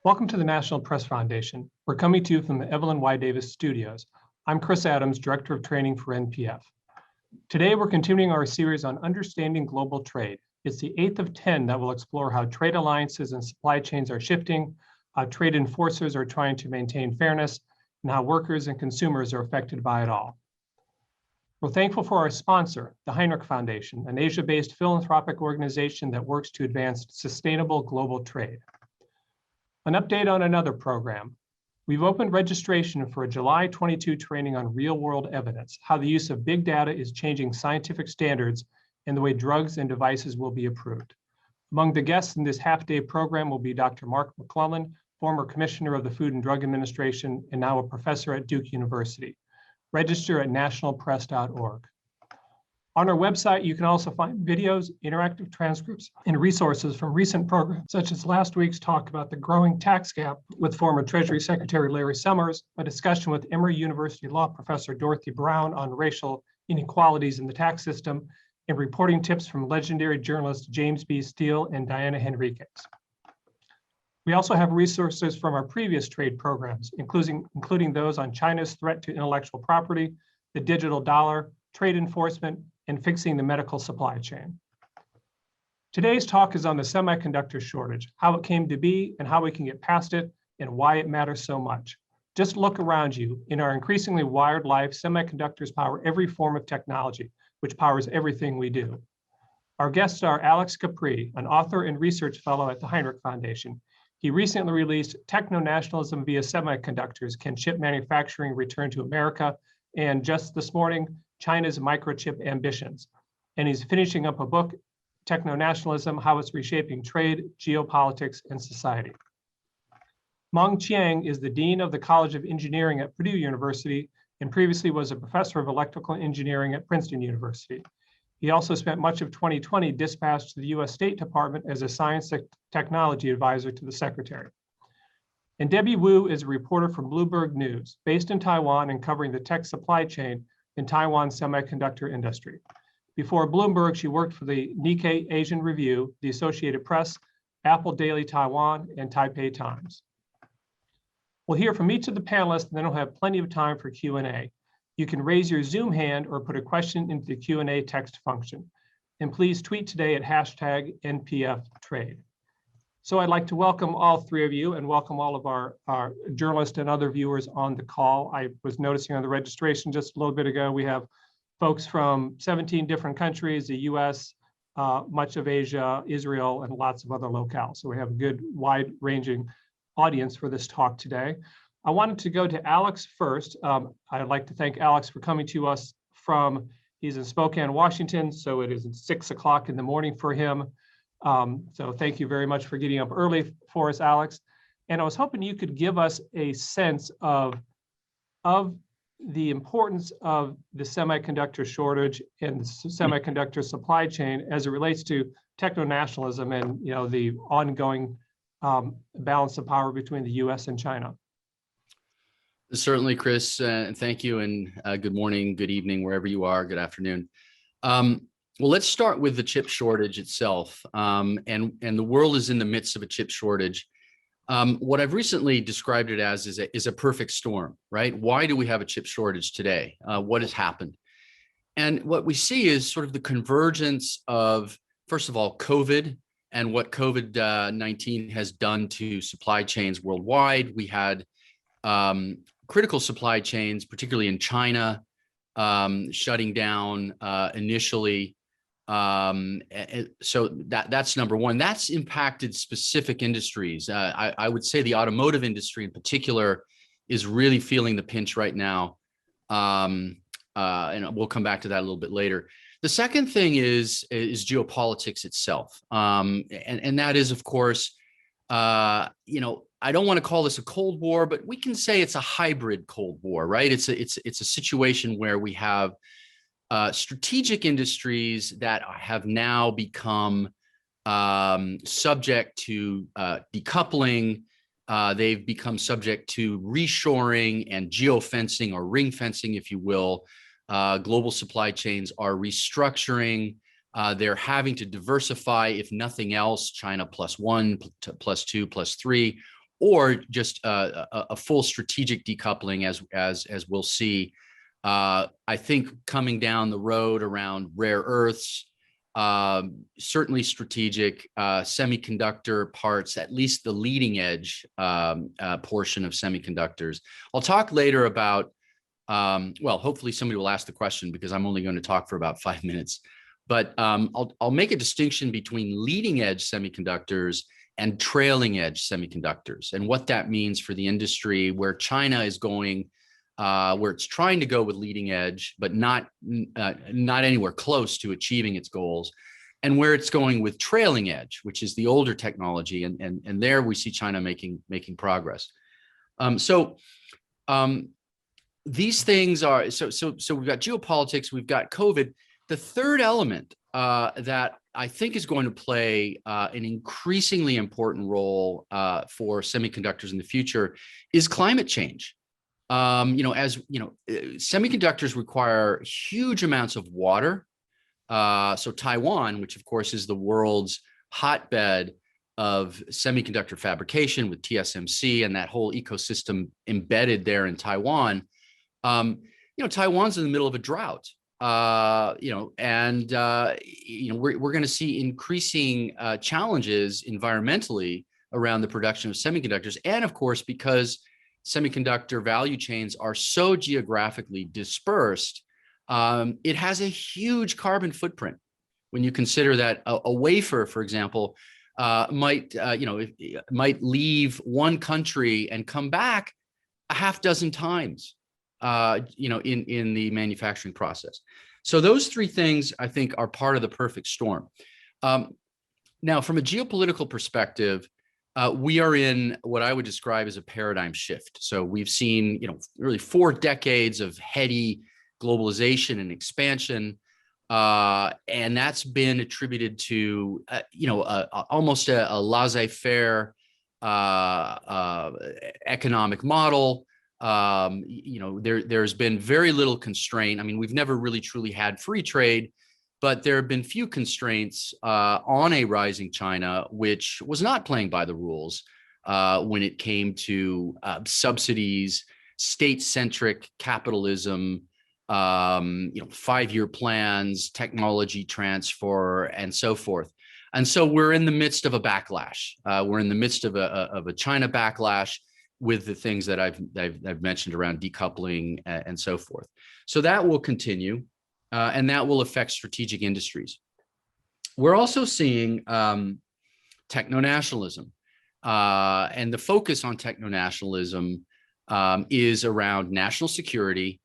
Welcome to the National Press Foundation. We're coming to you from the Evelyn Y. Davis Studios. I'm Chris Adams, Director of Training for NPF. Today, we're continuing our series on understanding global trade. It's the 8th of 10 that will explore how trade alliances and supply chains are shifting, how trade enforcers are trying to maintain fairness, and how workers and consumers are affected by it all. We're thankful for our sponsor, the Heinrich Foundation, an Asia-based philanthropic organization that works to advance sustainable global trade. An update on another program. We've opened registration for a July 22 training on real-world evidence, how the use of big data is changing scientific standards and the way drugs and devices will be approved. Among the guests in this half-day program will be Dr. Mark McClellan, former commissioner of the Food and Drug Administration and now a professor at Duke University. Register at nationalpress.org. On our website, you can also find videos, interactive transcripts, and resources from recent programs, such as last week's talk about the growing tax gap with former Treasury Secretary Larry Summers, a discussion with Emory University law professor Dorothy Brown on racial inequalities in the tax system, and reporting tips from legendary journalists James B. Steele and Diana Henriquez. We also have resources from our previous trade programs, including those on China's threat to intellectual property, the digital dollar, trade enforcement, and fixing the medical supply chain. Today's talk is on the semiconductor shortage, how it came to be and how we can get past it and why it matters so much. Just look around you. In our increasingly wired life, semiconductors power every form of technology, which powers everything we do. Our guests are Alex Capri, an author and research fellow at the Heinrich Foundation. He recently released Techno-Nationalism via Semiconductors, Can Chip Manufacturing Return to America? And just this morning, China's Microchip Ambitions. And he's finishing up a book, Techno-Nationalism, How It's Reshaping Trade, Geopolitics, and Society. Meng Qiang is the Dean of the College of Engineering at Purdue University and previously was a professor of electrical engineering at Princeton University. He also spent much of 2020 dispatched to the US State Department as a science technology advisor to the secretary. And Debbie Wu is a reporter from Bloomberg News, based in Taiwan and covering the tech supply chain in Taiwan's semiconductor industry. Before Bloomberg, she worked for the Nikkei Asian Review, the Associated Press, Apple Daily Taiwan, and Taipei Times. We'll hear from each of the panelists, and then we'll have plenty of time for Q&A. You can raise your Zoom hand or put a question into the Q&A text function. And please tweet today at hashtag NPFTrade. So I'd like to welcome all three of you and welcome all of our journalists and other viewers on the call. I was noticing on the registration just a little bit ago, we have folks from 17 different countries, the US, much of Asia, Israel, and lots of other locales. So we have a good wide-ranging audience for this talk today. I wanted to go to Alex first. I'd like to thank Alex for coming to us from, he's in Spokane, Washington, so it is 6 o'clock in the morning for him. So thank you very much for getting up early for us, Alex. And I was hoping you could give us a sense of the importance of the semiconductor shortage and the semiconductor supply chain as it relates to techno-nationalism and the ongoing balance of power between the US and China. Certainly, Chris, and thank you, and good morning, good evening, wherever you are, good afternoon. Well, let's start with the chip shortage itself, and the world is in the midst of a chip shortage. What I've recently described it as is a perfect storm, right? Why do we have a chip shortage today? What has happened? And what we see is sort of the convergence of, first of all, COVID and what COVID-19 has done to supply chains worldwide. We had critical supply chains, particularly in China, shutting down initially. So that's number one. That's impacted specific industries. I would say the automotive industry in particular is really feeling the pinch right now. And we'll come back to that a little bit later. The second thing is geopolitics itself. And that is, of course, I don't want to call this a Cold War, but we can say it's a hybrid Cold War, right? It's a situation where we have strategic industries that have now become subject to decoupling. They've become subject to reshoring and geofencing or ring fencing, if you will. Global supply chains are restructuring. They're having to diversify, if nothing else, China +1, +2, +3, or just a full strategic decoupling, as we'll see. I think coming down the road around rare earths, certainly strategic, semiconductor parts, at least the leading edge portion of semiconductors. I'll talk later about, well, hopefully somebody will ask the question because I'm only going to talk for about 5 minutes. But I'll make a distinction between leading edge semiconductors and trailing edge semiconductors, and what that means for the industry, where China is going, where it's trying to go with leading edge, but not anywhere close to achieving its goals, and where it's going with trailing edge, which is the older technology, and there we see China making progress. These things are so we've got geopolitics, we've got COVID. The third element that I think is going to play an increasingly important role for semiconductors in the future is climate change. Semiconductors require huge amounts of water. So Taiwan, which of course is the world's hotbed of semiconductor fabrication with TSMC and that whole ecosystem embedded there in Taiwan, Taiwan's in the middle of a drought. We're going to see increasing challenges environmentally around the production of semiconductors. And of course, because semiconductor value chains are so geographically dispersed, it has a huge carbon footprint. When you consider that a wafer, for example, might leave one country and come back a half dozen times, in the manufacturing process. So those three things, I think, are part of the perfect storm. Now, from a geopolitical perspective, we are in what I would describe as a paradigm shift. So we've seen, really 4 decades of heady globalization and expansion, and that's been attributed to, almost a laissez-faire economic model. There's been very little constraint. I mean, we've never really truly had free trade, but there have been few constraints on a rising China, which was not playing by the rules when it came to subsidies, state-centric capitalism, 5-year plans, technology transfer, and so forth. And so we're in the midst of a backlash. We're in the midst of a China backlash, with the things that I've mentioned around decoupling and so forth. So that will continue, and that will affect strategic industries. We're also seeing techno-nationalism, and the focus on techno-nationalism is around national security,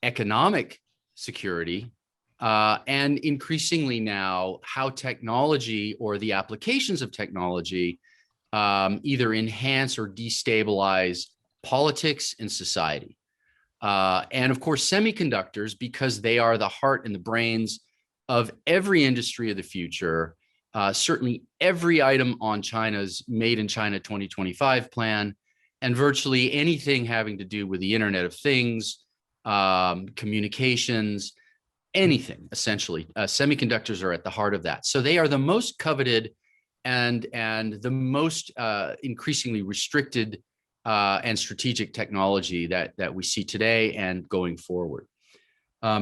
economic security, and increasingly now how technology or the applications of technology either enhance or destabilize politics and society. And of course, semiconductors, because they are the heart and the brains of every industry of the future, certainly every item on China's Made in China 2025 plan, and virtually anything having to do with the Internet of Things, communications, anything, essentially. Semiconductors are at the heart of that. So they are the most coveted and the most increasingly restricted and strategic technology that we see today and going forward.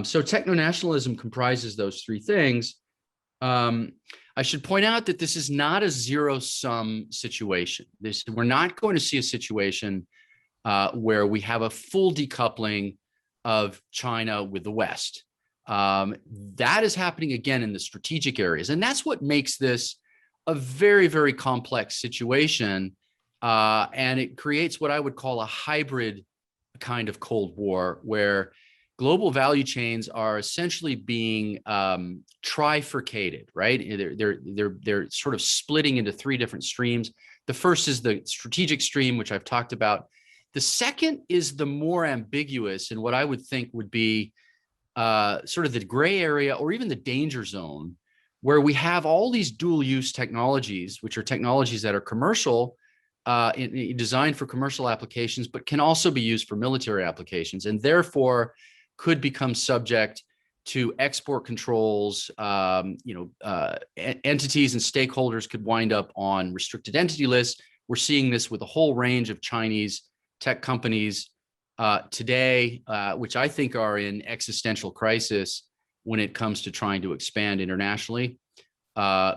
So techno-nationalism comprises those three things. I should point out that this is not a zero-sum situation. We're not going to see a situation where we have a full decoupling of China with the West. That is happening again in the strategic areas, and that's what makes this a very, very complex situation, and it creates what I would call a hybrid kind of Cold War, where global value chains are essentially being trifurcated, right? They're sort of splitting into 3 different streams. The first is the strategic stream, which I've talked about. The second is the more ambiguous, and what I would think would be sort of the gray area or even the danger zone, where we have all these dual use technologies, which are technologies that are commercial, designed for commercial applications, but can also be used for military applications, and therefore could become subject to export controls. Entities and stakeholders could wind up on restricted entity lists, We're seeing this with a whole range of Chinese tech companies today, which I think are in existential crisis when it comes to trying to expand internationally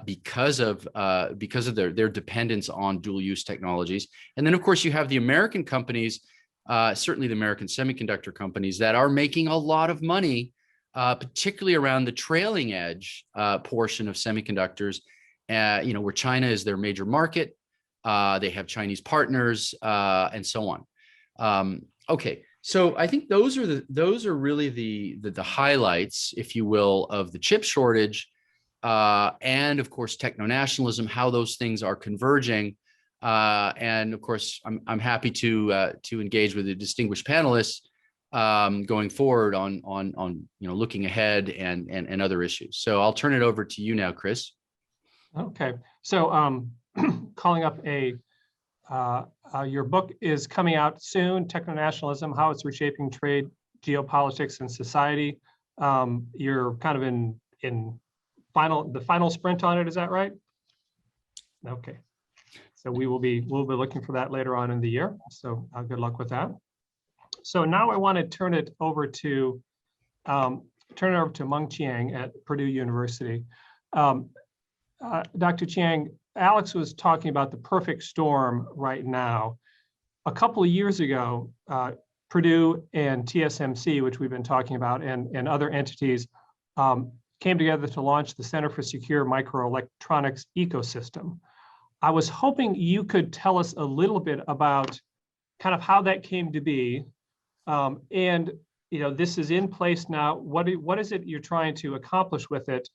because of their dependence on dual use technologies. And then, of course, you have the American companies, certainly the American semiconductor companies, that are making a lot of money, particularly around the trailing edge portion of semiconductors. Where China is their major market, they have Chinese partners, and so on. Okay, so I think those are really the highlights, if you will, of the chip shortage, and of course techno-nationalism, how those things are converging, and of course I'm happy to engage with the distinguished panelists going forward on looking ahead and other issues. So I'll turn it over to you now, Chris. Okay, so calling up your book is coming out soon, Techno-Nationalism, How It's Reshaping Trade, Geopolitics, and Society. You're kind of in the final sprint on it, is that right? Okay, so we'll be looking for that later on in the year. So good luck with that. So now I want to turn it over to Meng Chiang at Purdue University. Dr. Chiang, Alex was talking about the perfect storm right now. A couple of years ago, Purdue and TSMC, which we've been talking about, and other entities came together to launch the Center for Secure Microelectronics ecosystem. I was hoping you could tell us a little bit about kind of how that came to be. And this is in place now. What is it you're trying to accomplish with it?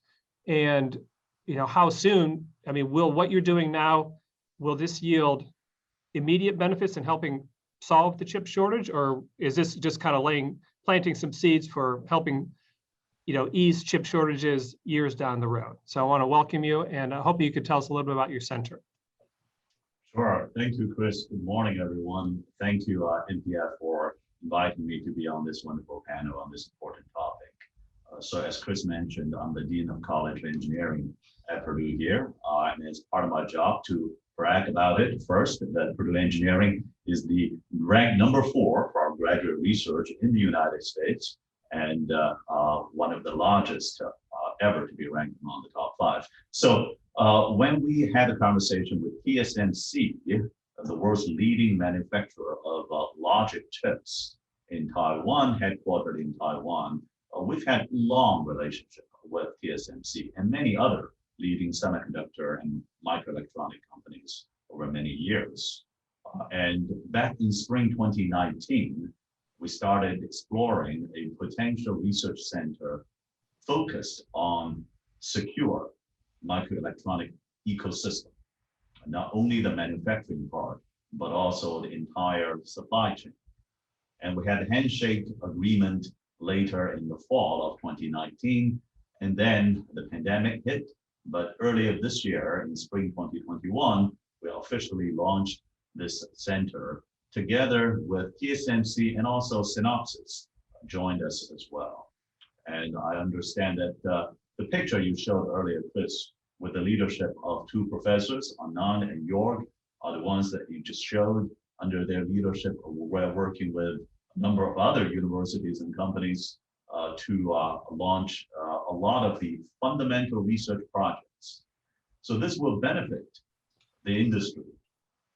And how soon, will what you're doing now, will this yield immediate benefits in helping solve the chip shortage? Or is this just kind of planting some seeds for helping, ease chip shortages years down the road? So I want to welcome you, and I hope you could tell us a little bit about your center. Sure. Thank you, Chris. Good morning, everyone. Thank you, NPF, for inviting me to be on this wonderful panel on this important topic. So as Chris mentioned, I'm the Dean of College of Engineering at Purdue here, and it's part of my job to brag about it. First, that Purdue Engineering is the ranked number 4 for our graduate research in the United States, and one of the largest ever to be ranked among the top 5. So when we had a conversation with TSMC, the world's leading manufacturer of logic chips in Taiwan, headquartered in Taiwan, we've had long relationship with TSMC and many other leading semiconductor and microelectronic companies over many years. And back in spring 2019, we started exploring a potential research center focused on secure microelectronic ecosystem, not only the manufacturing part, but also the entire supply chain. And we had a handshake agreement later in the fall of 2019, and then the pandemic hit. But earlier this year, in spring 2021, we officially launched this center together with TSMC, and also Synopsys joined us as well. And I understand that the picture you showed earlier, Chris, with the leadership of 2 professors, Anand and Jorg, are the ones that you just showed. Under their leadership, we're working with a number of other universities and companies to launch a lot of the fundamental research projects. So this will benefit the industry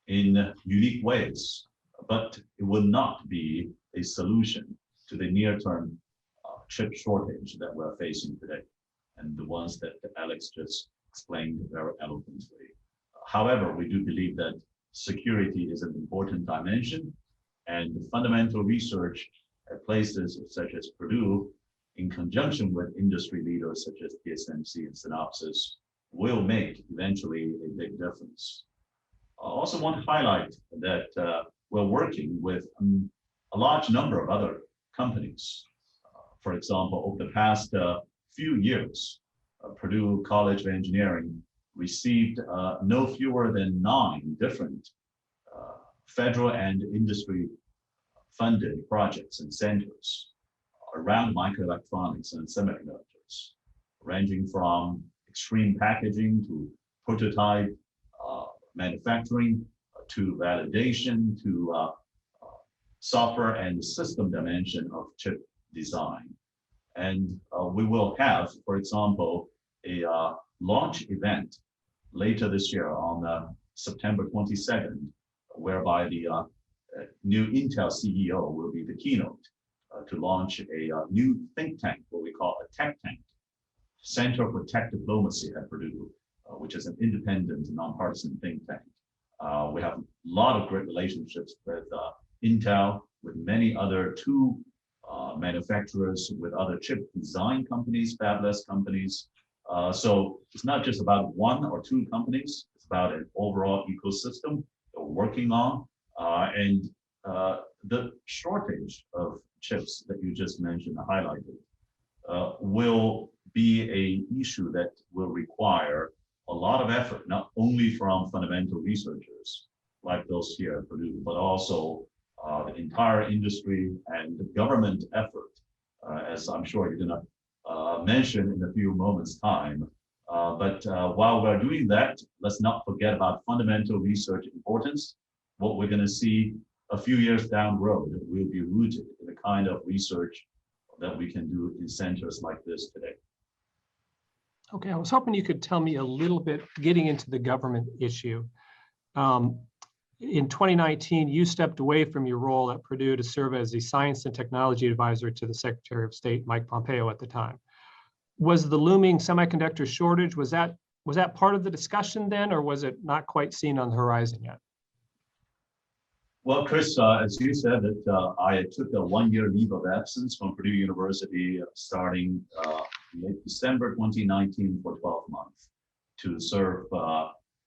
in unique ways, but it will not be a solution to the near-term chip shortage that we're facing today, and the ones that Alex just explained very eloquently. However, we do believe that security is an important dimension, and the fundamental research at places such as Purdue, in conjunction with industry leaders such as TSMC and Synopsys, will make eventually a big difference. I also want to highlight that we're working with a large number of other companies. For example, over the past few years, Purdue College of Engineering received no fewer than 9 different federal and industry funded projects and centers around microelectronics and semiconductors, ranging from extreme packaging to prototype manufacturing to validation, to software and system dimension of chip design. And we will have, for example, a launch event later this year on September 22nd, whereby the new Intel CEO will be the keynote to launch a new think tank, what we call a tech tank, Center for Tech Diplomacy at Purdue, which is an independent, nonpartisan think tank. We have a lot of great relationships with Intel, with many other tool manufacturers, with other chip design companies, fabless companies. So it's not just about one or two companies, it's about an overall ecosystem that we're working on. And the shortage of chips that you just mentioned, highlighted, will be an issue that will require a lot of effort, not only from fundamental researchers like those here at Purdue, but also the entire industry and the government effort, as I'm sure you're going to mention in a few moments' time. But while we're doing that, let's not forget about fundamental research importance. What we're going to see a few years down the road will be rooted in the kind of research that we can do in centers like this today. Okay, I was hoping you could tell me a little bit, getting into the government issue. In 2019, you stepped away from your role at Purdue to serve as the science and technology advisor to the Secretary of State, Mike Pompeo, at the time. Was the looming semiconductor shortage, was that part of the discussion then, or was it not quite seen on the horizon yet? Well, Chris, as you said, that I took a one-year leave of absence from Purdue University starting late December 2019 for 12 months to serve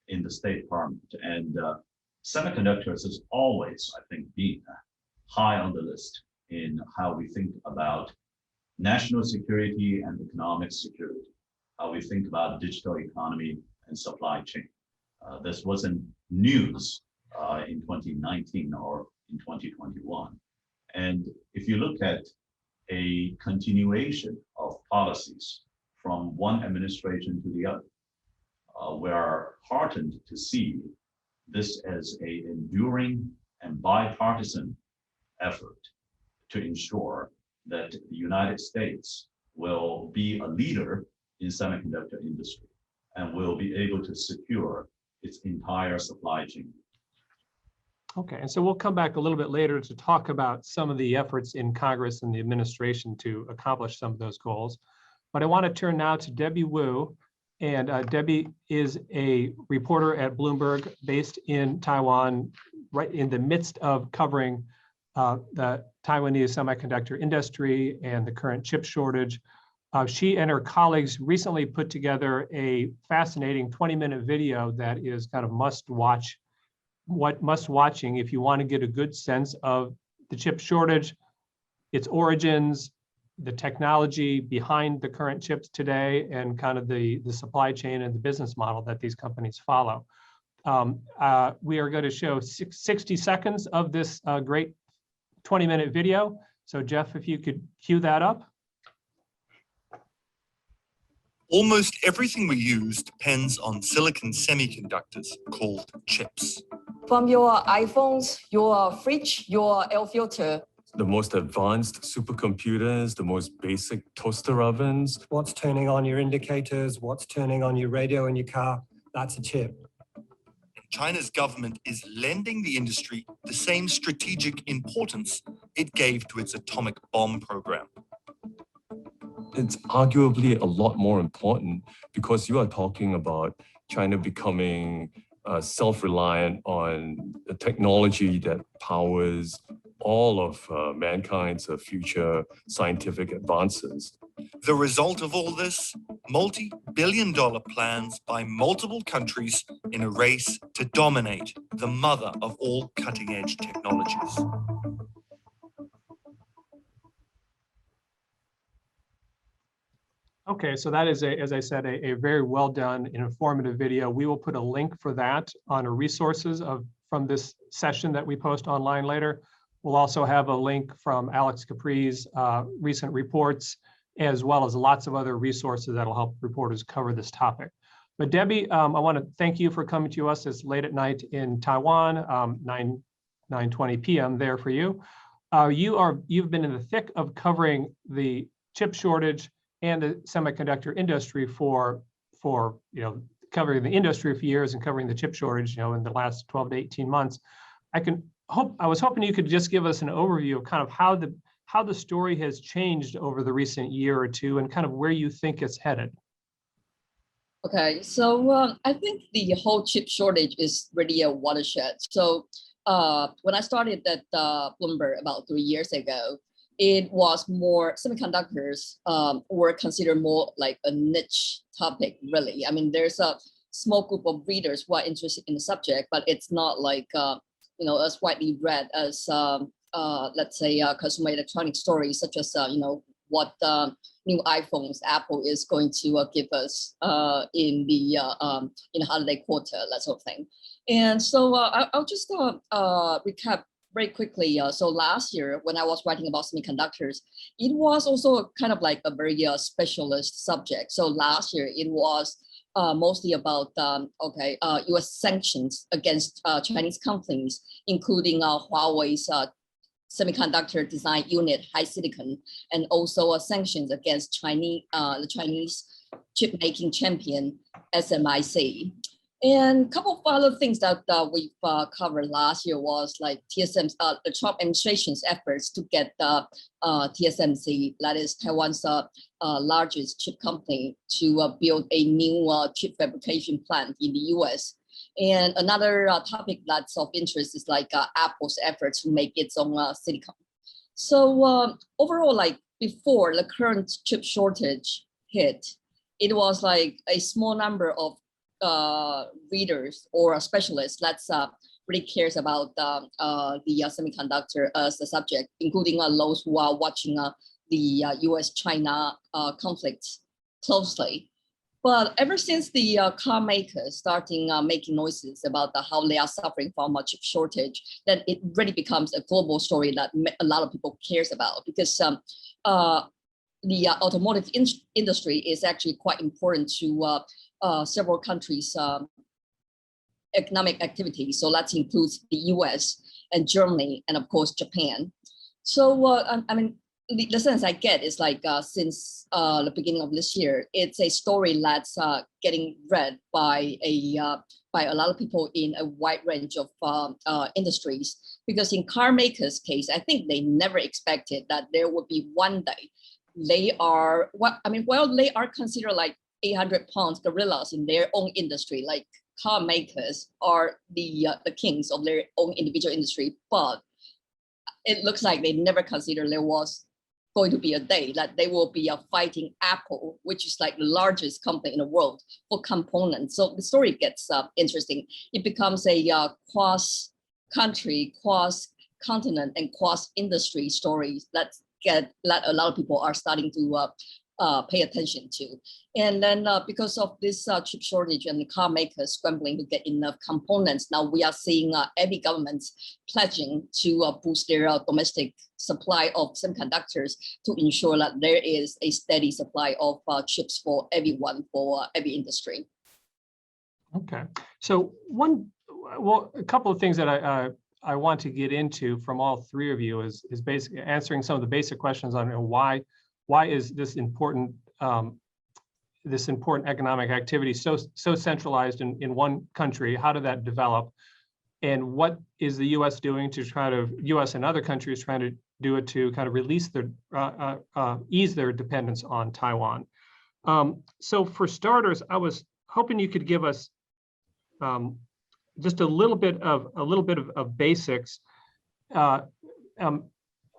in the State Department. And semiconductors has always, I think, been high on the list in how we think about national security and economic security, how we think about digital economy and supply chain. This wasn't news in 2019 or in 2021. And if you look at a continuation of policies from one administration to the other, we are heartened to see this as an enduring and bipartisan effort to ensure that the United States will be a leader in semiconductor industry and will be able to secure its entire supply chain. Okay, and so we'll come back a little bit later to talk about some of the efforts in Congress and the administration to accomplish some of those goals. But I want to turn now to Debbie Wu. And Debbie is a reporter at Bloomberg based in Taiwan, right in the midst of covering the Taiwanese semiconductor industry and the current chip shortage. She and her colleagues recently put together a fascinating 20-minute video that is kind of must-watching if you want to get a good sense of the chip shortage, its origins, the technology behind the current chips today, and kind of the supply chain and the business model that these companies follow. We are going to show 60 seconds of this great 20-minute video. So Jeff, if you could cue that up. Almost everything we use depends on silicon semiconductors called chips. From your iPhones, your fridge, your air filter. The most advanced supercomputers, the most basic toaster ovens. What's turning on your indicators, what's turning on your radio in your car, that's a chip. China's government is lending the industry the same strategic importance it gave to its atomic bomb program. It's arguably a lot more important because you are talking about China becoming self-reliant on the technology that powers all of mankind's future scientific advances. The result of all this, multi-billion-dollar plans by multiple countries in a race to dominate the mother of all cutting-edge technologies. Okay, so that is, as I said, a very well done and informative video. We will put a link for that on our resources from this session that we post online later. We'll also have a link from Alex Capri's recent reports, as well as lots of other resources that'll help reporters cover this topic. But Debbie, I want to thank you for coming to us. It's late at night in Taiwan, 9:20 p.m. there for you. You've been in the thick of covering the chip shortage and the semiconductor industry for covering the industry for years and covering the chip shortage, in the last 12 to 18 months. I was hoping you could just give us an overview of kind of how the story has changed over the recent year or two and kind of where you think it's headed. Okay, so I think the whole chip shortage is really a watershed. So when I started at Bloomberg about 3 years ago, it was more semiconductors were considered more like a niche topic, really. I mean, there's a small group of readers who are interested in the subject, but it's not like, as widely read as, let's say, consumer electronic stories, such as, what new iPhones Apple is going to give us in the holiday quarter, that sort of thing. And so I'll just recap very quickly. So last year, when I was writing about semiconductors, it was also kind of like a very specialist subject. So last year, it was mostly about U.S. sanctions against Chinese companies, including Huawei's semiconductor design unit, HiSilicon, and also sanctions against the Chinese chip making champion, SMIC. And a couple of other things that we've covered last year was like TSM's, the Trump administration's efforts to get TSMC, that is Taiwan's largest chip company, to build a new chip fabrication plant in the US. And another topic that's of interest is like Apple's efforts to make its own silicon. So overall, like before the current chip shortage hit, it was like a small number of readers or specialists that's really cares about the semiconductor as a subject, including those who are watching the US-China conflict closely. But ever since the car makers starting making noises about how they are suffering from a chip shortage, then it really becomes a global story that a lot of people cares about, because the automotive industry is actually quite important to several countries' economic activity. So that includes the US and Germany and of course Japan. So I mean, the sense I get is like since the beginning of this year, it's a story that's getting read by a lot of people in a wide range of industries. Because in car makers' case, I think they never expected that there would be one day they are they are considered like 800-pound gorillas in their own industry. Like car makers are the kings of their own individual industry, but it looks like they never considered there was going to be a day that they will be fighting Apple, which is like the largest company in the world, for components. So the story gets interesting. It becomes a cross-country, cross-continent, and cross-industry stories that a lot of people are starting to pay attention to. And then because of this chip shortage and the car makers scrambling to get enough components, now we are seeing every government pledging to boost their domestic supply of semiconductors to ensure that there is a steady supply of chips for everyone, for every industry. Okay, so a couple of things that I want to get into from all three of you is basically answering some of the basic questions on why is this important economic activity so centralized in one country? How did that develop? And what is the U.S. doing to U.S. and other countries trying to do it to kind of release their ease their dependence on Taiwan? So for starters, I was hoping you could give us just a little bit of basics.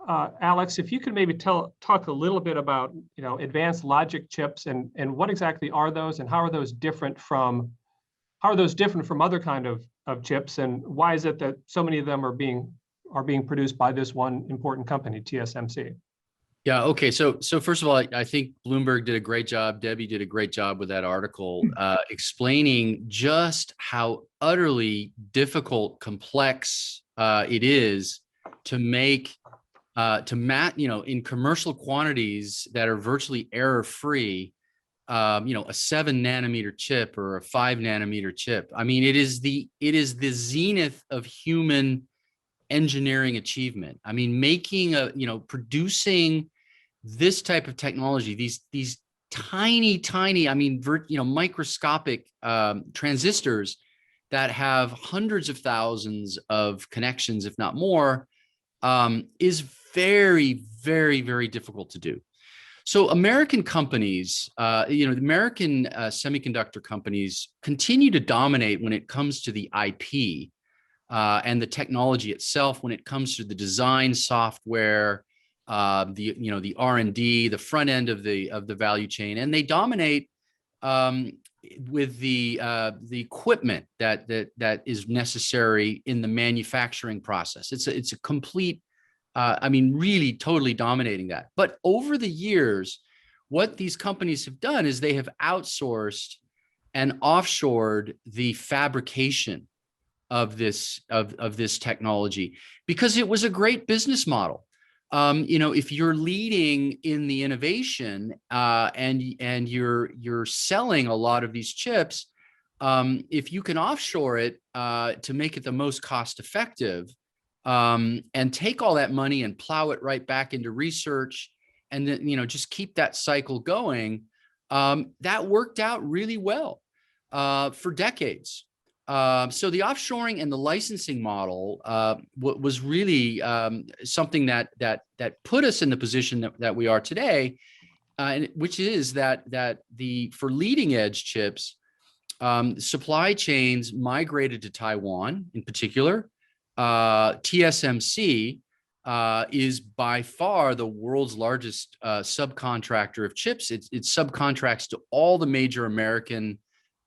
Alex, if you could maybe talk a little bit about advanced logic chips and what exactly are those, and how are those different from other kind of chips, and why is it that so many of them are being produced by this one important company, TSMC? Yeah. Okay. So first of all, I think Bloomberg did a great job. Debbie did a great job with that article, explaining just how utterly difficult, complex it is to make, in commercial quantities that are virtually error-free, a 7 nanometer chip or a 5 nanometer chip. I mean, it is the zenith of human engineering achievement. I mean, producing this type of technology, these tiny, I mean, microscopic transistors that have hundreds of thousands of connections, if not more, is very, very, very difficult to do. So American companies, the American semiconductor companies continue to dominate when it comes to the IP and the technology itself, when it comes to the design software, the R&D, the front end of the value chain, and they dominate with the equipment that is necessary in the manufacturing process. It's a complete, I mean, really totally dominating that. But over the years, what these companies have done is they have outsourced and offshored the fabrication of this technology because it was a great business model. If you're leading in the innovation and you're selling a lot of these chips, if you can offshore it to make it the most cost effective, and take all that money and plow it right back into research, and then just keep that cycle going, that worked out really well for decades. So the offshoring and the licensing model was really something that put us in the position that we are today, which is that for leading edge chips, supply chains migrated to Taiwan in particular. TSMC is by far the world's largest subcontractor of chips. It subcontracts to all the major American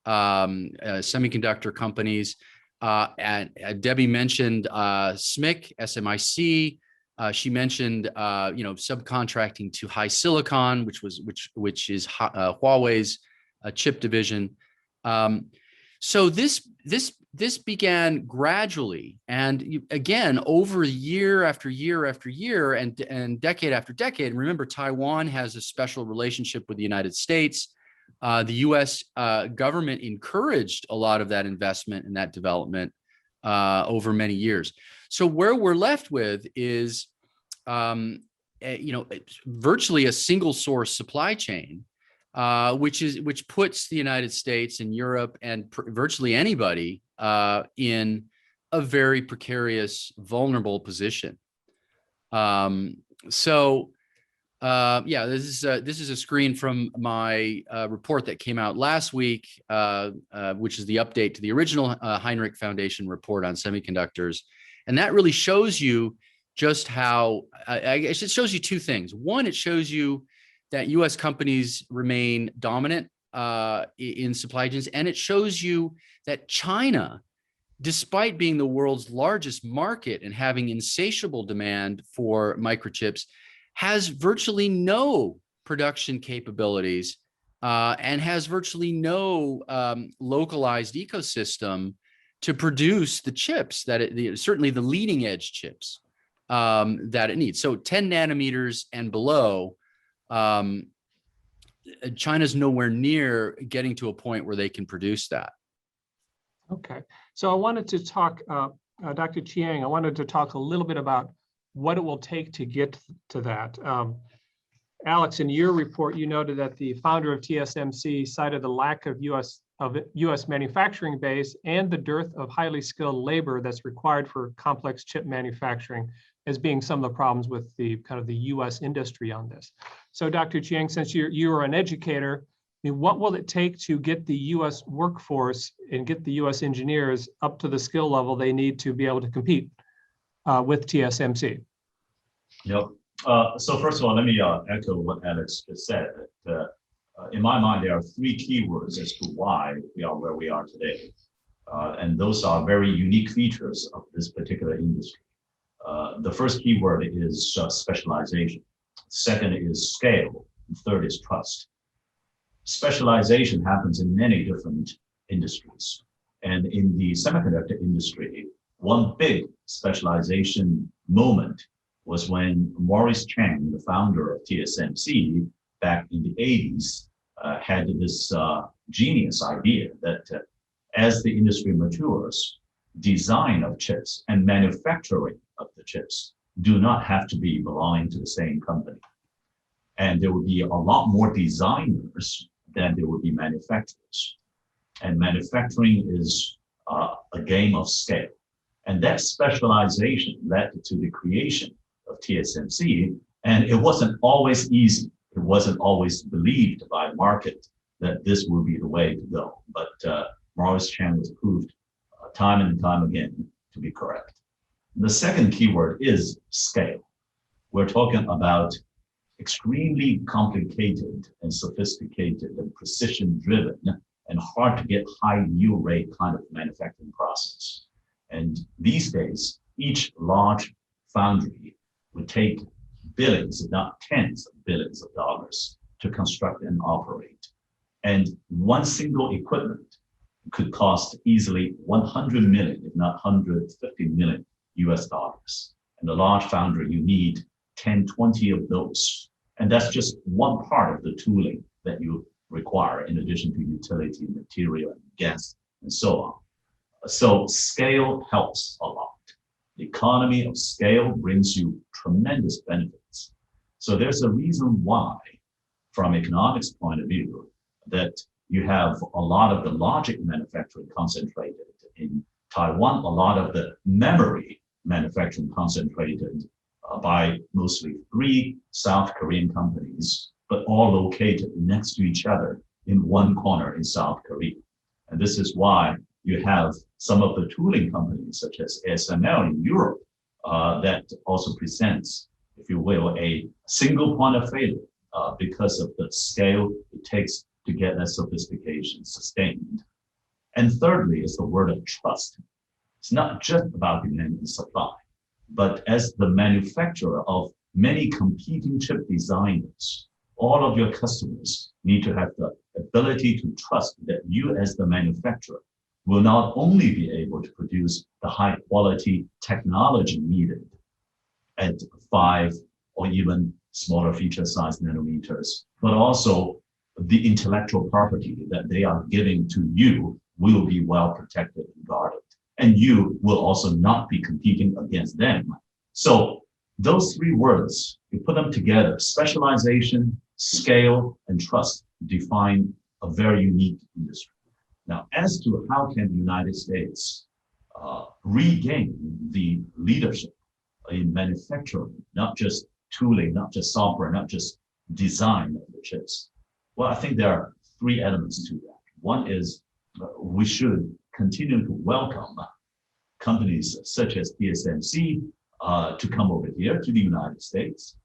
semiconductor companies. And Debbie mentioned SMIC. She mentioned subcontracting to HiSilicon, which is Huawei's chip division. So this began gradually, and again over year after year after year, and decade after decade. And remember, Taiwan has a special relationship with the United States. The U.S. Government encouraged a lot of that investment and that development over many years. So where we're left with is, virtually a single source supply chain, which puts the United States and Europe and virtually anybody in a very precarious, vulnerable position. This is a screen from my report that came out last week, which is the update to the original Heinrich Foundation report on semiconductors. And that really shows you just how, it shows you two things. One, it shows you that US companies remain dominant in supply chains, and it shows you that China, despite being the world's largest market and having insatiable demand for microchips, has virtually no production capabilities and has virtually no localized ecosystem to produce the chips certainly the leading edge chips that it needs. So 10 nanometers and below, China's nowhere near getting to a point where they can produce that. Okay, so I wanted to talk, Dr. Chiang, I wanted to talk a little bit about what it will take to get to that. Alex, in your report, you noted that the founder of TSMC cited the lack of US manufacturing base and the dearth of highly skilled labor that's required for complex chip manufacturing as being some of the problems with the kind of the US industry on this. So Dr. Chiang, since you are an educator, I mean, what will it take to get the US workforce and get the US engineers up to the skill level they need to be able to compete with TSMC? Yep. So first of all, let me echo what Alex just said. That, in my mind, there are three keywords as to why we are where we are today. And those are very unique features of this particular industry. The first keyword is specialization. Second is scale. And third is trust. Specialization happens in many different industries. And in the semiconductor industry, one big specialization moment was when Morris Chang, the founder of TSMC, back in the 80s, had this genius idea that as the industry matures, design of chips and manufacturing of the chips do not have to be belonging to the same company. And there would be a lot more designers than there would be manufacturers. And manufacturing is a game of scale. And that specialization led to the creation of TSMC. And it wasn't always easy. It wasn't always believed by the market that this would be the way to go. But Morris Chang was proved time and time again to be correct. The second keyword is scale. We're talking about extremely complicated and sophisticated and precision-driven and hard to get high yield rate kind of manufacturing process. And these days, each large foundry would take billions, if not tens of billions of dollars to construct and operate. And one single equipment could cost easily 100 million, if not 150 million US dollars. And the large foundry, you need 10, 20 of those. And that's just one part of the tooling that you require in addition to utility, material, and gas, and so on. So scale helps a lot. The economy of scale brings you tremendous benefits. So there's a reason why, from economics point of view, that you have a lot of the logic manufacturing concentrated in Taiwan, a lot of the memory manufacturing concentrated by mostly 3 South Korean companies, but all located next to each other in one corner in South Korea. And this is why you have some of the tooling companies, such as ASML in Europe, that also presents, if you will, a single point of failure because of the scale it takes to get that sophistication sustained. And thirdly is the word of trust. It's not just about demand and supply, but as the manufacturer of many competing chip designers, all of your customers need to have the ability to trust that you as the manufacturer will not only be able to produce the high quality technology needed at 5 or even smaller feature size nanometers, but also the intellectual property that they are giving to you will be well protected and guarded. And you will also not be competing against them. So those 3 words, you put them together, specialization, scale, and trust define a very unique industry. Now, as to how can the United States regain the leadership in manufacturing, not just tooling, not just software, not just design of the chips. Well, I think there are 3 elements to that. One is we should continue to welcome companies such as TSMC to come over here to the United States.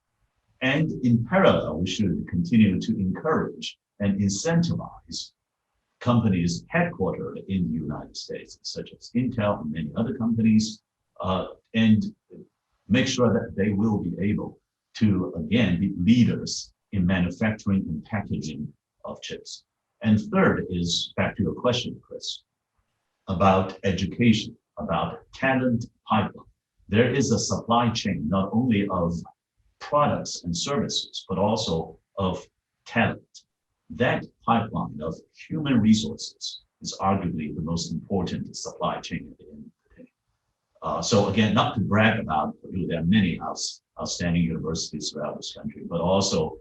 And in parallel, we should continue to encourage and incentivize companies headquartered in the United States, such as Intel and many other companies, and make sure that they will be able to, again, be leaders in manufacturing and packaging of chips. And third is back to your question, Chris, about education, about talent pipeline. There is a supply chain, not only of products and services, but also of talent. That pipeline of human resources is arguably the most important supply chain at the end of the day. So again, not to brag about Purdue, there are many outstanding universities throughout this country, but also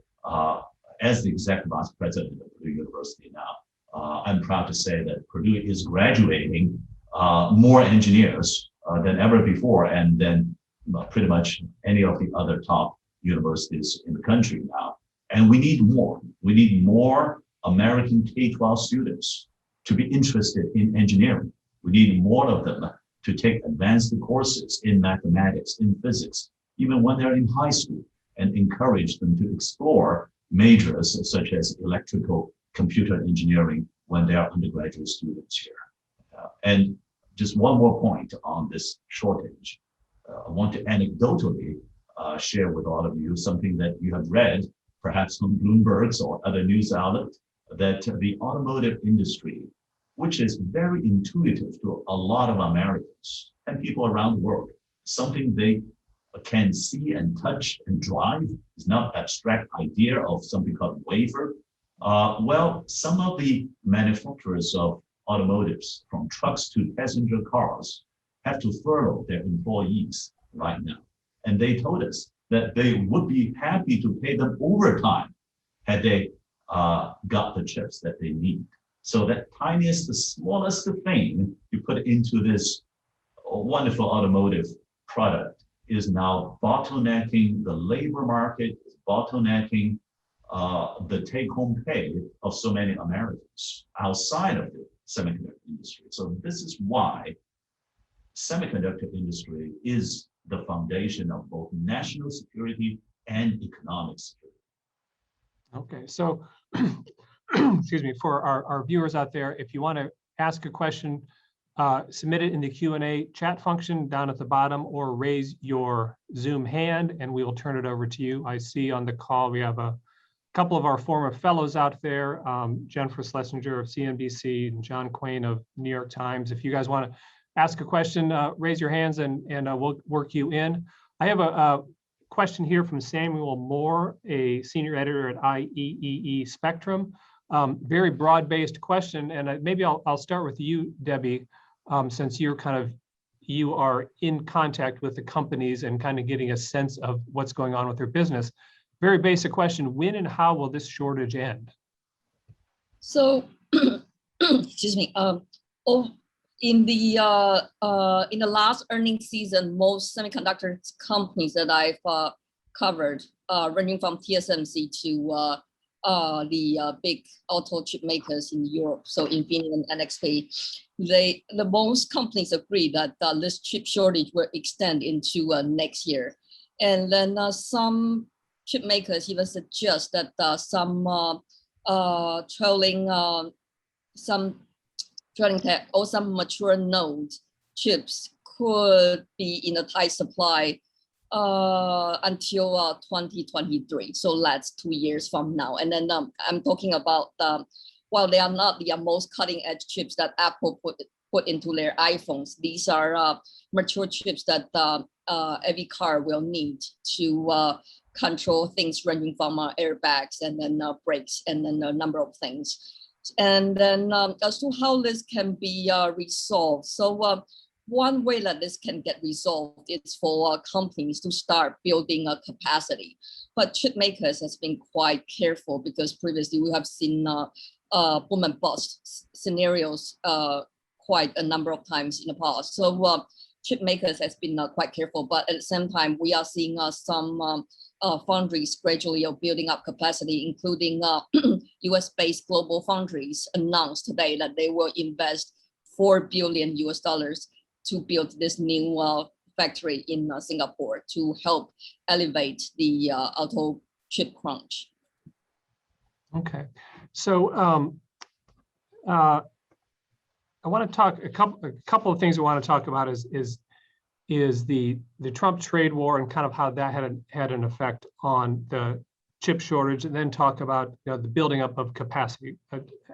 as the executive vice president of Purdue University now, I'm proud to say that Purdue is graduating more engineers than ever before, and then pretty much any of the other top universities in the country now. And we need more. We need more American K-12 students to be interested in engineering. We need more of them to take advanced courses in mathematics, in physics, even when they're in high school, and encourage them to explore majors such as electrical computer engineering when they are undergraduate students here. And just one more point on this shortage. I want to anecdotally share with all of you something that you have read, perhaps from Bloomberg's or other news outlets, that the automotive industry, which is very intuitive to a lot of Americans and people around the world, something they can see and touch and drive, is not abstract idea of something called wafer, Well, some of the manufacturers of automotives, from trucks to passenger cars, have to furlough their employees right now. And they told us that they would be happy to pay them overtime had they got the chips that they need. So that tiniest, the smallest thing you put into this wonderful automotive product is now bottlenecking the labor market, bottlenecking the take-home pay of so many Americans outside of the semiconductor industry. So this is why semiconductor industry is the foundation of both national security and economic security. Okay, so excuse me, for our viewers out there, if you want to ask a question, submit it in the Q&A chat function down at the bottom, or raise your Zoom hand and we will turn it over to you. I see on the call we have a couple of our former fellows out there, Jennifer Schlesinger of CNBC and John Quain of New York Times. If you guys want to ask a question, raise your hands and we'll work you in. I have a question here from Samuel Moore, a senior editor at IEEE Spectrum. Very broad-based question, and maybe I'll start with you, Debbie, since you are in contact with the companies and kind of getting a sense of what's going on with their business. Very basic question: when and how will this shortage end? So, excuse me. In the last earnings season, most semiconductor companies that I've covered, ranging from TSMC to the big auto chip makers in Europe, so Infineon and NXP, the most companies agree that this chip shortage will extend into next year, and then some chip makers even suggest that some trailing tech or some mature node chips could be in a tight supply until 2023. So that's 2 years from now. And then I'm talking about, while they are not the most cutting edge chips that Apple put into their iPhones, these are mature chips that every car will need to control things ranging from airbags and then brakes and then a number of things. And then as to how this can be resolved. So one way that this can get resolved is for companies to start building a capacity. But chip makers has been quite careful because previously we have seen boom and bust scenarios quite a number of times in the past. So chip makers has been quite careful, but at the same time, we are seeing some foundries gradually are building up capacity, including US-based global foundries announced today that they will invest $4 billion to build this new factory in Singapore to help elevate the auto chip crunch. Okay, so I want to talk a couple of things I want to talk about is the Trump trade war and kind of how that had an effect on the chip shortage, and then talk about the building up of capacity,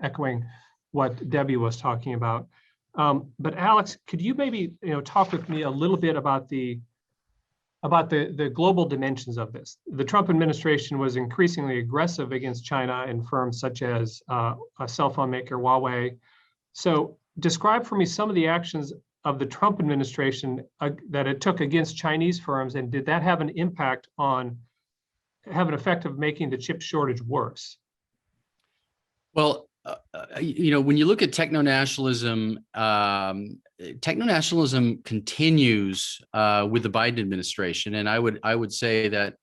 echoing what Debbie was talking about. But Alex, could you maybe talk with me a little bit about the global dimensions of this? The Trump administration was increasingly aggressive against China and firms such as a cell phone maker, Huawei. So describe for me some of the actions of the Trump administration that it took against Chinese firms, and did that have an effect of making the chip shortage worse? Well, when you look at techno-nationalism, techno-nationalism continues with the Biden administration, and I would say that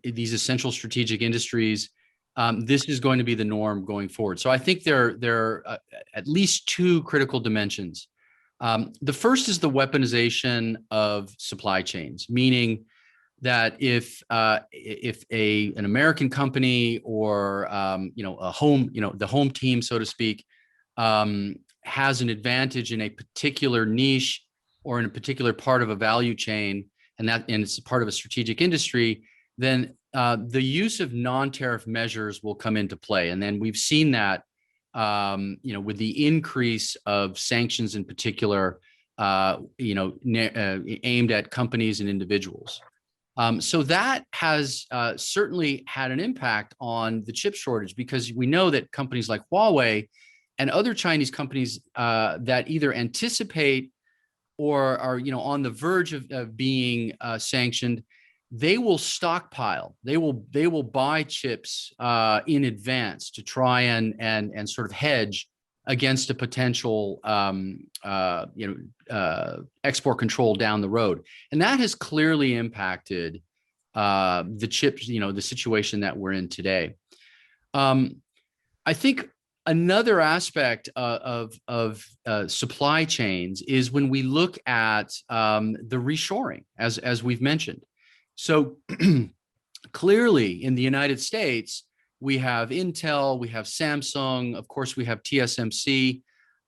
these essential strategic industries, this is going to be the norm going forward. So I think there are at least two critical dimensions. The first is the weaponization of supply chains, meaning that if an American company or the home team, so to speak, has an advantage in a particular niche or in a particular part of a value chain, and it's part of a strategic industry, then the use of non-tariff measures will come into play. And then we've seen that with the increase of sanctions in particular, aimed at companies and individuals. So that has certainly had an impact on the chip shortage, because we know that companies like Huawei and other Chinese companies that either anticipate or are on the verge of being sanctioned, they will stockpile. They will buy chips in advance to try and sort of hedge against a potential export control down the road. And that has clearly impacted the chips, the situation that we're in today. I think another aspect of supply chains is when we look at the reshoring, as we've mentioned. So clearly in the United States, we have Intel, we have Samsung, of course, we have TSMC,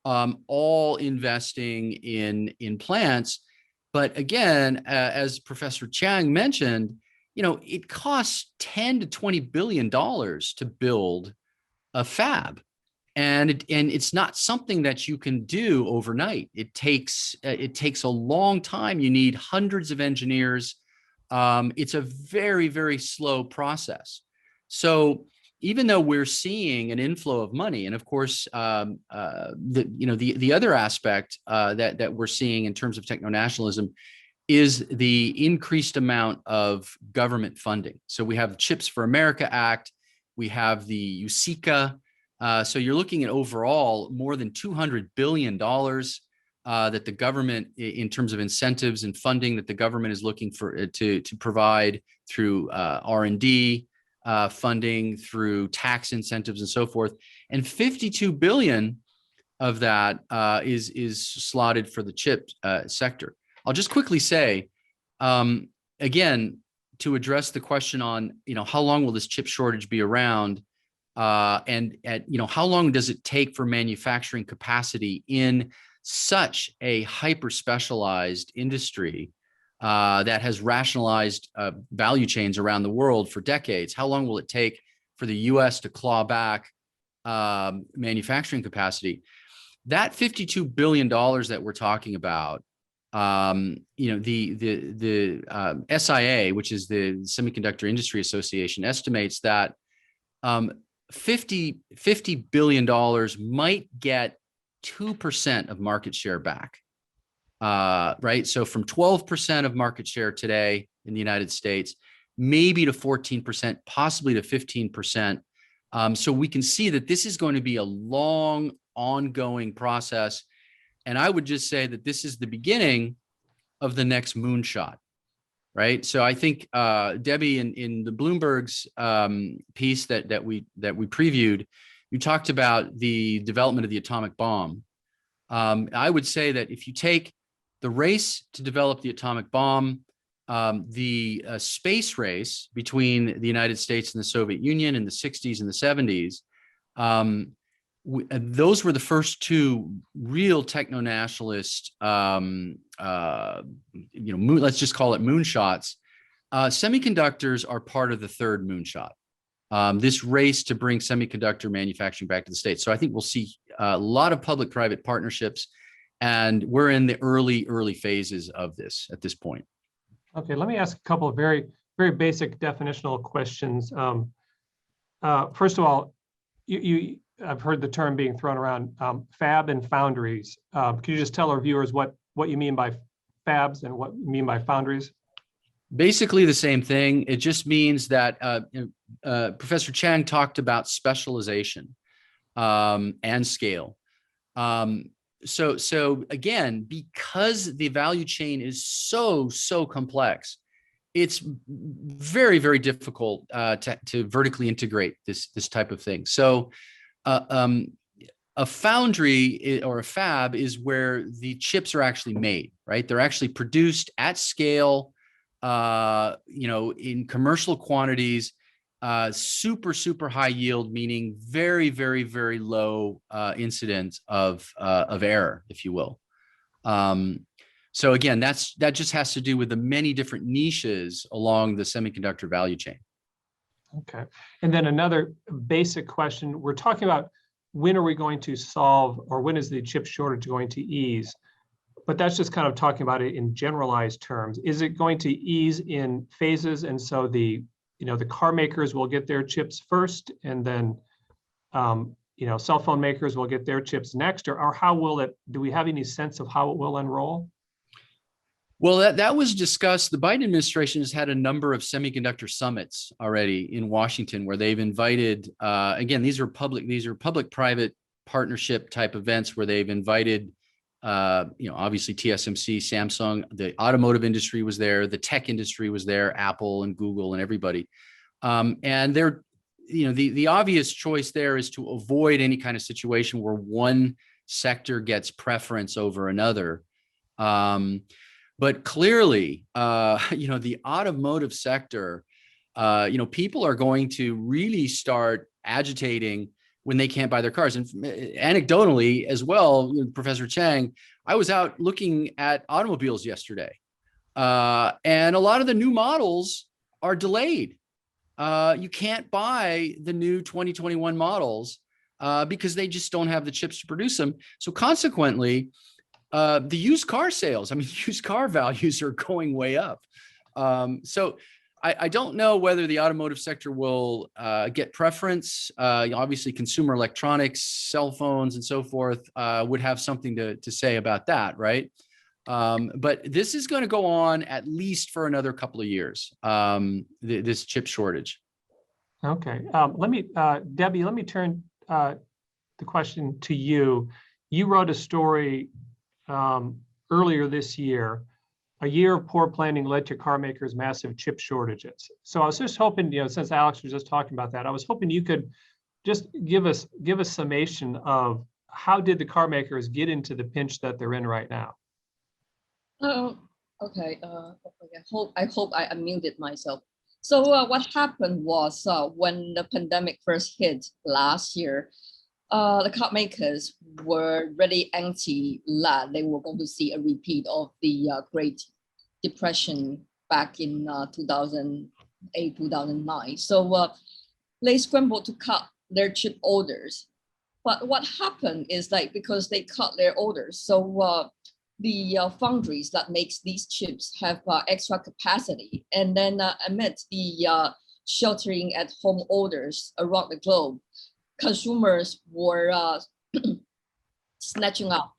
all investing in plants. But again, as Professor Chang mentioned, it costs $10 to $20 billion to build a fab. And it's not something that you can do overnight. It takes a long time. You need hundreds of engineers. It's a very, very slow process. So even though we're seeing an inflow of money, and of course, the other aspect that we're seeing in terms of techno-nationalism is the increased amount of government funding. So we have the Chips for America Act, we have the USICA. So you're looking at overall more than $200 billion that the government, in terms of incentives and funding, that the government is looking for to provide through R&D funding, through tax incentives and so forth. And $52 billion of that is slotted for the chip sector. I'll just quickly say, again, to address the question on, how long will this chip shortage be around? And how long does it take for manufacturing capacity in such a hyper specialized industry that has rationalized value chains around the world for decades? How long will it take for the U.S. to claw back manufacturing capacity? That $52 billion that we're talking about, the SIA, which is the Semiconductor Industry Association, estimates that $50 billion might get 2% of market share back, right? So from 12% of market share today in the United States, maybe to 14%, possibly to 15%. So we can see that this is going to be a long, ongoing process. And I would just say that this is the beginning of the next moonshot, right? So I think Debbie, in the Bloomberg's piece that we previewed, you talked about the development of the atomic bomb. I would say that if you take the race to develop the atomic bomb, the space race between the United States and the Soviet Union in the 60s and the 70s, those were the first two real techno-nationalist, let's just call it moonshots. Semiconductors are part of the third moonshot. This race to bring semiconductor manufacturing back to the States. So I think we'll see a lot of public-private partnerships, and we're in the early phases of this at this point. Okay, let me ask a couple of very, very basic definitional questions. First of all, I've heard the term being thrown around, fab and foundries. Can you just tell our viewers what you mean by fabs and what you mean by foundries? Basically the same thing. It just means that Professor Chang talked about specialization and scale. So again, because the value chain is so complex, it's very, very difficult to vertically integrate this type of thing. So a foundry or a fab is where the chips are actually made, right? They're actually produced at scale, in commercial quantities, super high yield, meaning very, very, very low incidence of error, if you will. So again, that just has to do with the many different niches along the semiconductor value chain. Okay. And then another basic question, we're talking about when are we going to solve, or when is the chip shortage going to ease? but that's just kind of talking about it in generalized terms. Is it going to ease in phases? And so the car makers will get their chips first, and then cell phone makers will get their chips next, or how will it, do we have any sense of how it will unroll? Well, that was discussed. The Biden administration has had a number of semiconductor summits already in Washington, where they've invited, again, these are public-private partnership type events where they've invited, obviously TSMC, Samsung, the automotive industry was there, the tech industry was there, Apple and Google and everybody. And they're, the obvious choice there is to avoid any kind of situation where one sector gets preference over another. But clearly, the automotive sector, people are going to really start agitating when they can't buy their cars. And anecdotally as well, Professor Chang, I was out looking at automobiles yesterday, and a lot of the new models are delayed. You can't buy the new 2021 models because they just don't have the chips to produce them. So consequently, the used car sales, used car values are going way up. So I don't know whether the automotive sector will get preference. Obviously, consumer electronics, cell phones, and so forth would have something to say about that, right? But this is going to go on at least for another couple of years, this chip shortage. Okay. Debbie, let me turn the question to you. You wrote a story earlier this year. A year of poor planning led to car makers' massive chip shortages. So I was just hoping, since Alex was just talking about that, I was hoping you could just give us summation of how did the car makers get into the pinch that they're in right now? Okay. I hope I unmuted myself. So what happened was when the pandemic first hit last year, the car makers were really anti that they were going to see a repeat of the Great Depression back in 2008, 2009. So they scrambled to cut their chip orders. But what happened is because they cut their orders, so the foundries that makes these chips have extra capacity. And then amid the sheltering at home orders around the globe, consumers were snatching up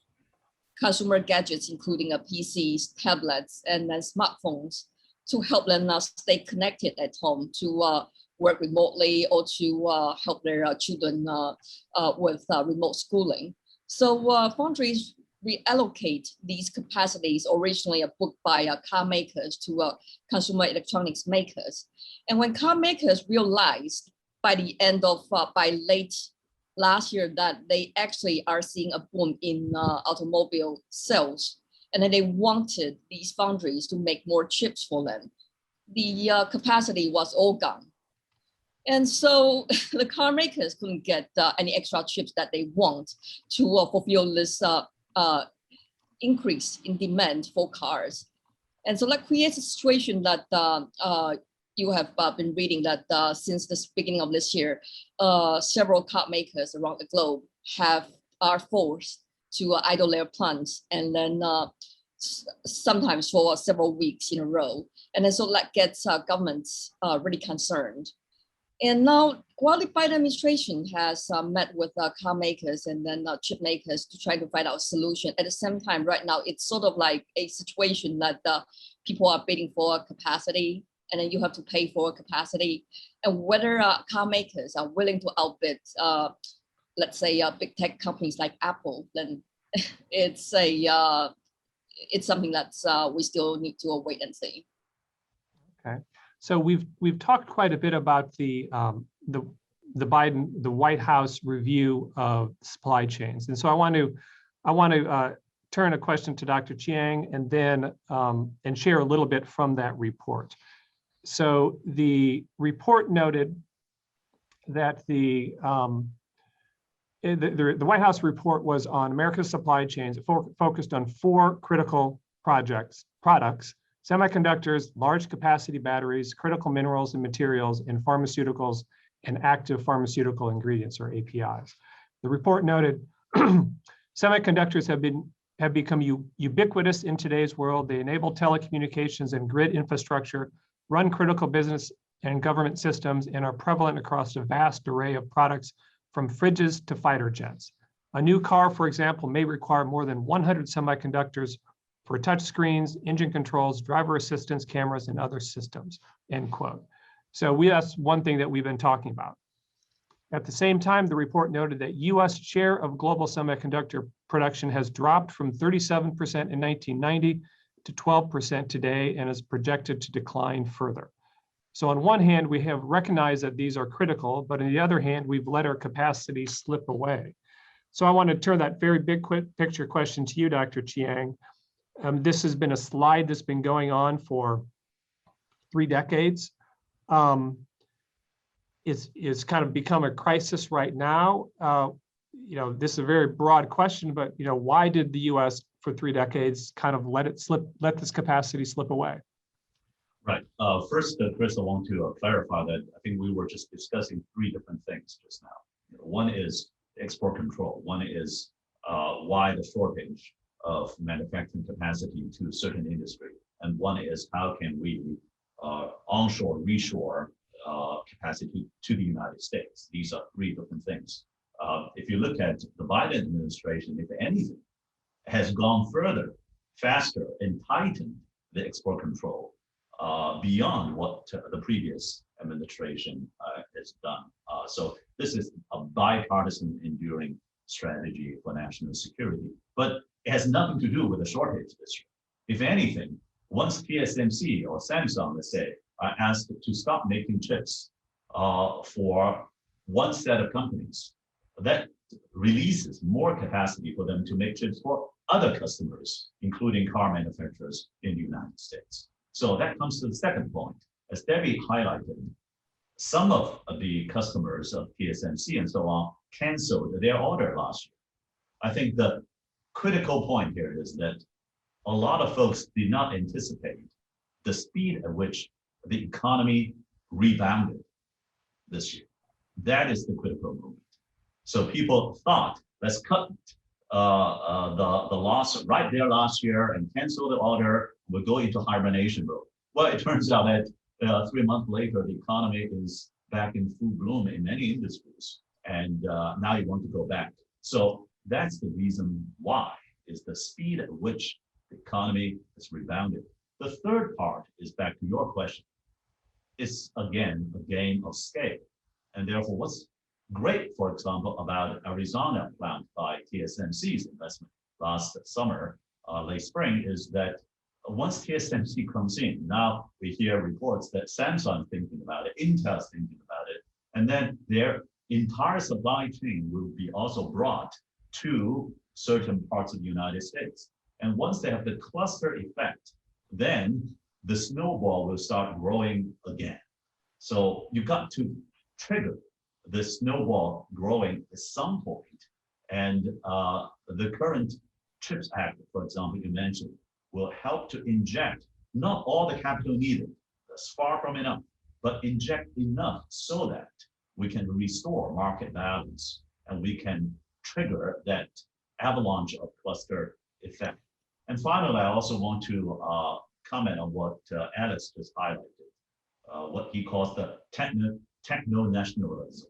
consumer gadgets, including PCs, tablets, and then smartphones to help them stay connected at home, to work remotely, or to help their children with remote schooling. So foundries reallocate these capacities originally booked by car makers to consumer electronics makers. And when car makers realized by the end of, by late last year, that they actually are seeing a boom in automobile sales, and then they wanted these foundries to make more chips for them, the capacity was all gone. And so the car makers couldn't get any extra chips that they want to fulfill this increase in demand for cars. And so that creates a situation that you have been reading that since the beginning of this year, several car makers around the globe are forced to idle their plants, and then sometimes for several weeks in a row. And then so that gets governments really concerned. And now, while the Biden administration has met with car makers and then chip makers to try to find out a solution, at the same time, right now, it's sort of like a situation that people are bidding for capacity, and then you have to pay for capacity. And whether car makers are willing to outbid, let's say, big tech companies like Apple, then it's something that we still need to wait and see. Okay. So we've talked quite a bit about the White House review of supply chains, and so I want to turn a question to Dr. Chiang and then and share a little bit from that report. So the report noted that the White House report was on America's supply chains. It focused on 4 critical products: semiconductors, large capacity batteries, critical minerals and materials, and pharmaceuticals and active pharmaceutical ingredients, or APIs. The report noted semiconductors have been have become ubiquitous in today's world. They enable telecommunications and grid infrastructure, run critical business and government systems, and are prevalent across a vast array of products from fridges to fighter jets. A new car, for example, may require more than 100 semiconductors for touch screens, engine controls, driver assistance cameras, and other systems, end quote. So that's one thing that we've been talking about. At the same time, the report noted that US share of global semiconductor production has dropped from 37% in 1990 to 12% today and is projected to decline further. So on one hand, we have recognized that these are critical, but on the other hand, we've let our capacity slip away. So I want to turn that very big picture question to you, Dr. Chiang. This has been a slide that's been going on for 3 decades. It's kind of become a crisis right now. This is a very broad question, but why did the U.S. for 3 decades kind of let this capacity slip away? Right. First, Chris, I want to clarify that I think we were just discussing 3 different things just now. One is export control. One is why the shortage of manufacturing capacity to certain industry. And one is how can we onshore, reshore capacity to the United States. These are 3 different things. If you look at the Biden administration, if anything, has gone further, faster, and tightened the export control beyond what the previous administration has done. So this is a bipartisan enduring strategy for national security, but it has nothing to do with the shortage this year. If anything, once TSMC or Samsung, let's say, are asked to stop making chips for one set of companies, that releases more capacity for them to make chips for other customers, including car manufacturers in the United States. So that comes to the second point. As Debbie highlighted, some of the customers of TSMC and so on canceled their order last year. I think the critical point here is that a lot of folks did not anticipate the speed at which the economy rebounded this year. That is the critical moment. So people thought, let's cut the loss right there last year and cancel the order. We'll go into hibernation mode. Well, it turns out that 3 months later, the economy is back in full bloom in many industries. And now you want to go back. So that's the reason why, is the speed at which the economy has rebounded. The third part is back to your question. It's, again, a game of scale. And therefore, what's great, for example, about Arizona plant by TSMC's investment last summer, late spring, is that once TSMC comes in, now we hear reports that Samsung is thinking about it, Intel is thinking about it, and then their entire supply chain will be also brought to certain parts of the United States. And once they have the cluster effect, then the snowball will start growing again. So you've got to trigger the snowball growing at some point. And the current CHIPS Act, for example, you mentioned, will help to inject not all the capital needed, that's far from enough, but inject enough so that we can restore market balance and we can trigger that avalanche of cluster effect. And finally, I also want to comment on what Alex just highlighted, what he calls the techno-nationalism.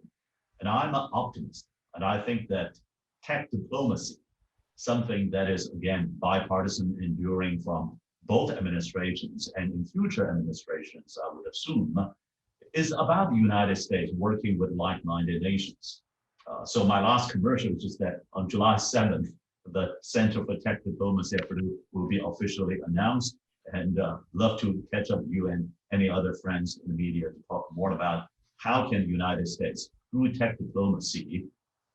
And I'm an optimist, and I think that tech diplomacy, something that is, again, bipartisan, enduring from both administrations and in future administrations, I would assume, is about the United States working with like-minded nations. So my last commercial is just that on July 7th, the Center for Tech Diplomacy at Purdue will be officially announced, and love to catch up with you and any other friends in the media to talk more about how can the United States, through tech diplomacy,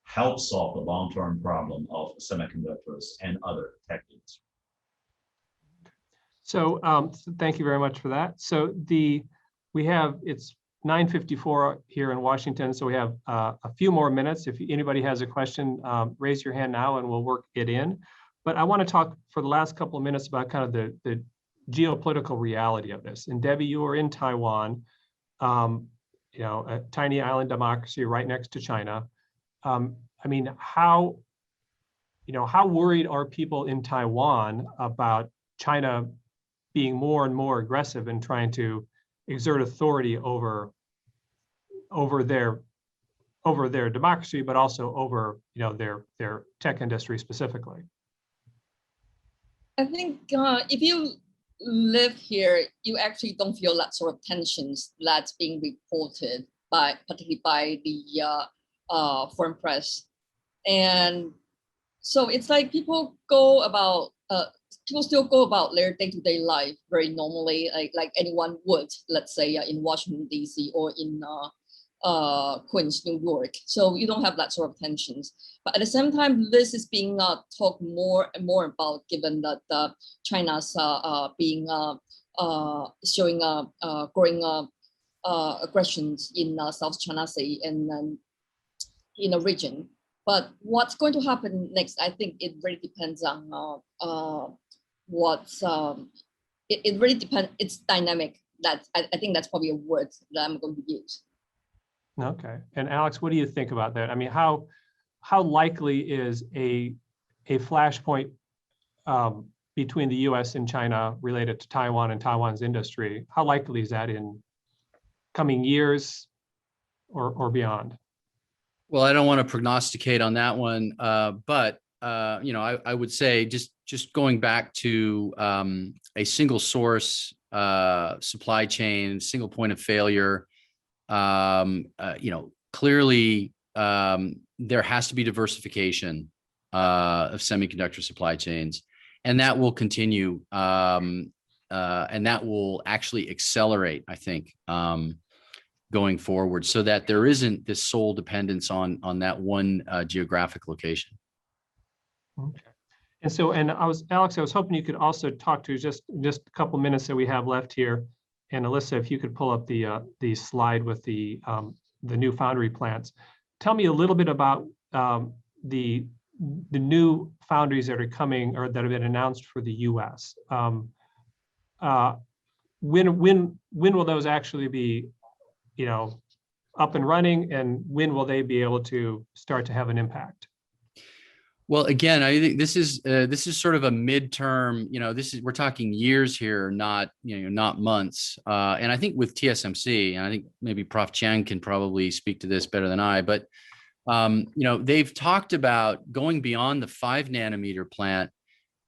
help solve the long-term problem of semiconductors and other tech industries. So thank you very much for that. So it's 9:54 here in Washington, so we have a few more minutes. If anybody has a question, raise your hand now and we'll work it in. But I want to talk for the last couple of minutes about kind of the geopolitical reality of this. And Debbie, you are in Taiwan, a tiny island democracy right next to China. I mean, how how worried are people in Taiwan about China being more and more aggressive in trying to exert authority over their democracy, but also over their tech industry specifically? I think if you live here, you actually don't feel that sort of tensions that's being reported particularly by the foreign press. And so it's like people still go about their day-to-day life very normally, like anyone would, let's say in Washington, D.C. or in Queens, New York. So you don't have that sort of tensions. But at the same time, this is being talked more and more about, given that China's being showing growing aggressions in South China Sea and in the region. But what's going to happen next, I think it really depends on it really depends. It's dynamic. I think that's probably a word that I'm going to use. Okay. And Alex, what do you think about that? I mean, how likely is a flashpoint between the US and China related to Taiwan and Taiwan's industry? How likely is that in coming years or beyond? Well, I don't want to prognosticate on that one, but I would say just going back to a single source supply chain, single point of failure. Clearly there has to be diversification of semiconductor supply chains, and that will continue, and that will actually accelerate, I think, going forward, so that there isn't this sole dependence on that one geographic location. Okay. And so, Alex, I was hoping you could also talk to just a couple minutes that we have left here. And Alyssa, if you could pull up the slide with the new foundry plants. Tell me a little bit about the new foundries that are coming or that have been announced for the U.S. When will those actually be, up and running, and when will they be able to start to have an impact? Well, again, I think this is sort of a midterm. We're talking years here, not months. And I think with TSMC, and I think maybe Prof. Chiang can probably speak to this better than I, but they've talked about going beyond the 5 nanometer plant,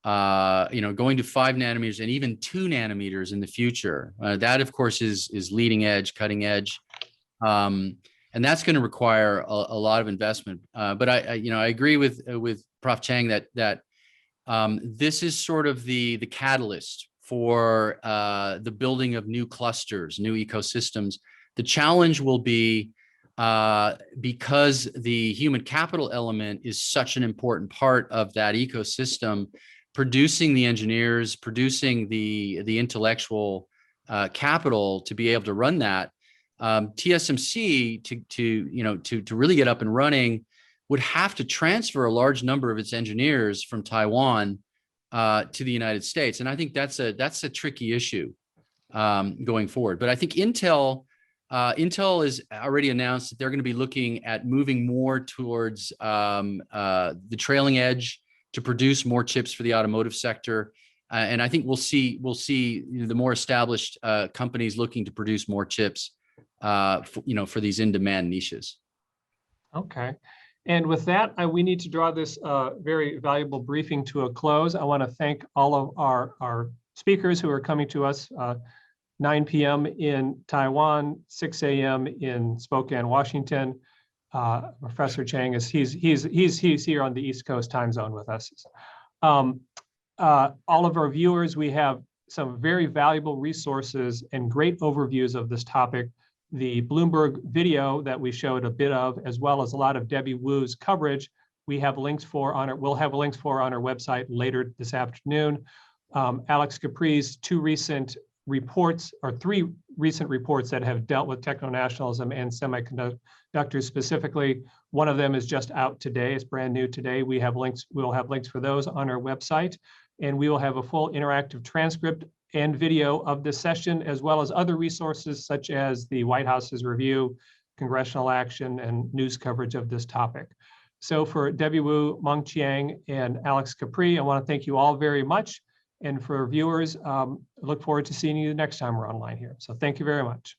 going to 5 nanometers and even 2 nanometers in the future. That, of course, is leading edge, cutting edge. And that's going to require a lot of investment. But I agree with Prof. Chiang that this is sort of the catalyst for the building of new clusters, new ecosystems. The challenge will be, because the human capital element is such an important part of that ecosystem, producing the engineers, producing the intellectual capital to be able to run that. TSMC to really get up and running would have to transfer a large number of its engineers from Taiwan to the United States, and I think that's a tricky issue going forward. But I think Intel has already announced that they're going to be looking at moving more towards the trailing edge to produce more chips for the automotive sector, and I think we'll see the more established companies looking to produce more chips. For these in-demand niches. Okay. And with that, we need to draw this very valuable briefing to a close. I want to thank all of our speakers who are coming to us 9 p.m. in Taiwan, 6 a.m. in Spokane, Washington. Professor Chiang he's here on the East Coast time zone with us. All of our viewers, we have some very valuable resources and great overviews of this topic. The Bloomberg video that we showed a bit of, as well as a lot of Debbie Wu's coverage, we'll have links for on our website later this afternoon. Alex Capri's 3 recent reports that have dealt with techno-nationalism and semiconductors specifically. One of them is just out today. It's brand new today. We'll have links for those on our website, and we will have a full interactive transcript and video of this session, as well as other resources such as the White House's review, congressional action, and news coverage of this topic. So for Debbie Wu, Meng Chiang, and Alex Capri, I want to thank you all very much. And for viewers, I look forward to seeing you next time we're online here. So thank you very much.